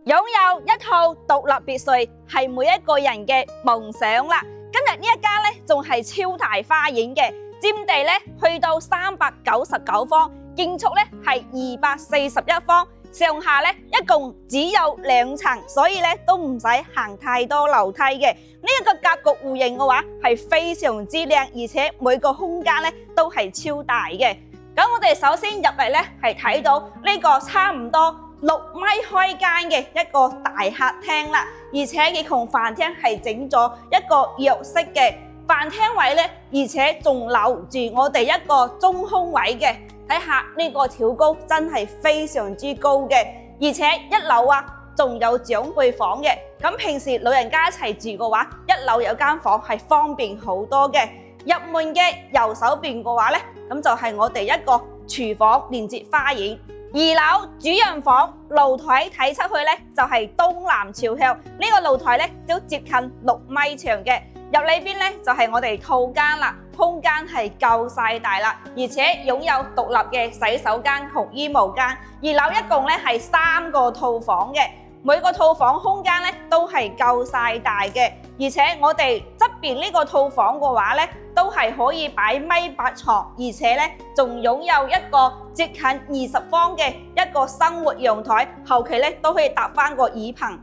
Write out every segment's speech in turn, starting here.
擁有一套獨立別墅係每一個人嘅夢想啦。今日呢一間咧仲係超大花園嘅，佔地咧去到399方，建築咧係241方，上下咧一共只有2層，所以咧都唔使行太多樓梯嘅。呢一個格局戶型嘅話係非常之靚，而且每個空間咧都係超大嘅。咁我哋首先入嚟咧係睇到呢個差唔多6米開間嘅一個大客廳啦，而且佢同飯廳係整咗一個躍式嘅飯廳位咧，而且仲留住我哋一個中空位嘅。睇下呢個挑高真係非常之高嘅，而且一樓啊仲有長輩房嘅。咁平時老人家一齊住嘅話，一樓有間房係方便好多嘅。入門嘅右手邊嘅話咧，咁就係我哋一個廚房連接花園。2樓主人房露台睇出去咧就係東南朝向，呢個露台咧都接近6米長嘅。入裏邊咧就係我哋套間啦，空間係夠晒大啦，而且擁有獨立嘅洗手間同衣帽間。2樓一共咧係3個套房嘅，每個套房空間咧都係夠晒大嘅，而且我哋側邊呢個套房嘅話咧，都係可以擺米8床，而且咧仲擁有一個接近20方嘅一個生活陽台，後期咧都可以搭翻個椅棚。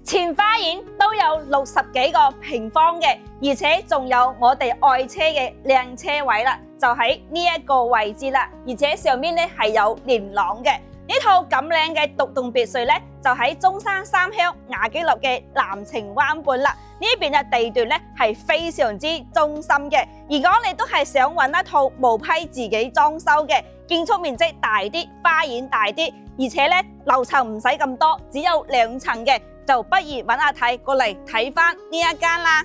前花園都有60幾個平方嘅，而且仲有我哋愛車嘅靚車位啦，就喺呢一個位置啦，而且上面咧係有連廊嘅。呢套咁靚嘅獨棟別墅咧，就喺中山三鄉雅基樂嘅南澄灣畔啦。呢邊嘅地段咧係非常之中心嘅。如果你都係想揾一套毛坯自己裝修嘅，建築面積大啲，花園大啲，而且咧樓層唔使咁多，只有2層嘅，就不如揾阿太過嚟睇翻呢一間啦。